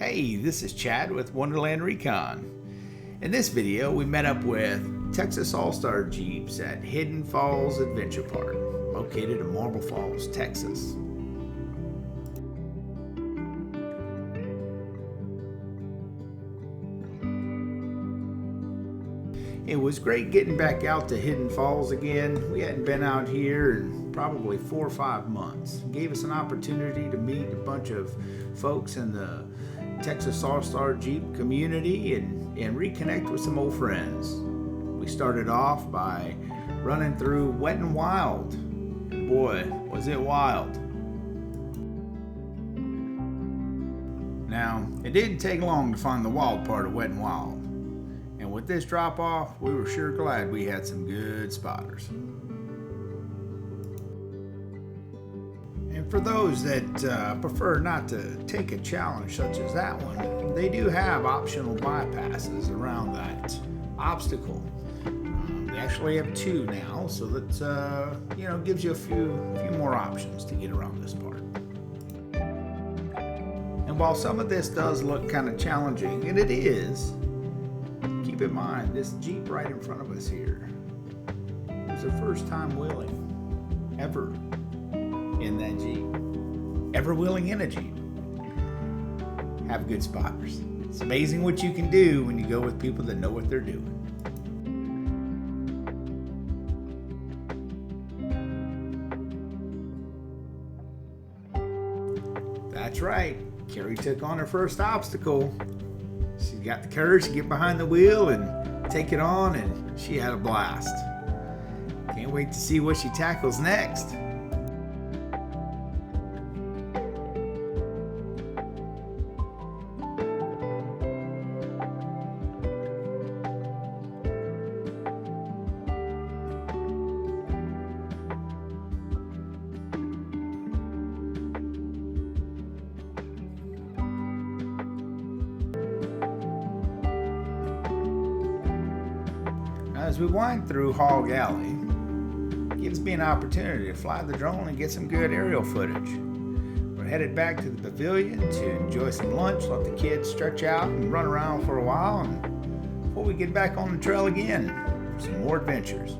Hey, this is Chad with Wonderland Recon. In this video, we met up with Texas All-Star Jeeps at Hidden Falls Adventure Park, located in Marble Falls, Texas. It was great getting back out to Hidden Falls again. We hadn't been out here in probably 4 or 5 months. It gave us an opportunity to meet a bunch of folks in the Texas All-Star Jeep community and reconnect with some old friends. We started off by running through Wet and Wild. And boy, was it wild. Now, it didn't take long to find the wild part of Wet and Wild. And with this drop off, we were sure glad we had some good spotters. And for those that prefer not to take a challenge such as that one, they do have optional bypasses around that obstacle. They actually have 2 now, so that gives you a few more options to get around this part. And while some of this does look kind of challenging, and it is, keep in mind this Jeep right in front of us here is their first time wheeling ever in that Jeep. Ever wheeling in a Jeep. Have good spotters. It's amazing what you can do when you go with people that know what they're doing. That's right. Carrie took on her first obstacle. She got the courage to get behind the wheel and take it on, and she had a blast. Can't wait to see what she tackles next. As we wind through Hog Alley, it gives me an opportunity to fly the drone and get some good aerial footage. We're headed back to the pavilion to enjoy some lunch, let the kids stretch out and run around for a while, and before we get back on the trail again for some more adventures.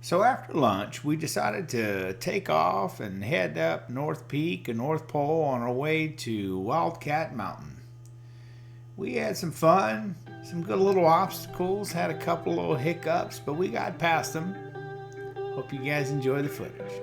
So after lunch, we decided to take off and head up North Peak and North Pole on our way to Wildcat Mountain. We had some fun, some good little obstacles, had a couple little hiccups, but we got past them. Hope you guys enjoy the footage.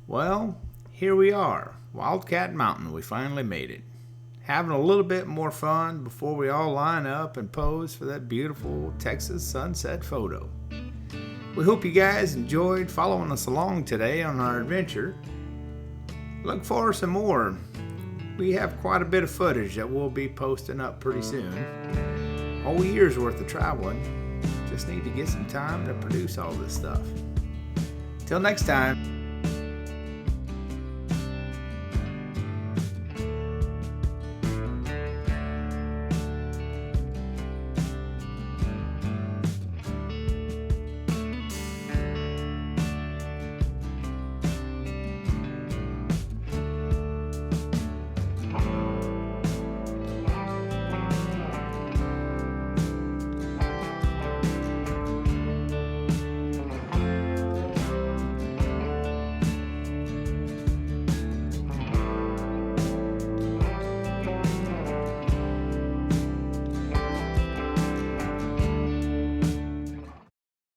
Well, here we are, Wildcat Mountain. We finally made it. Having a little bit more fun before we all line up and pose for that beautiful Texas sunset photo. We hope you guys enjoyed following us along today on our adventure. Look for some more. We have quite a bit of footage that we'll be posting up pretty soon. Whole year's worth of traveling. Just need to get some time to produce all this stuff. Till next time.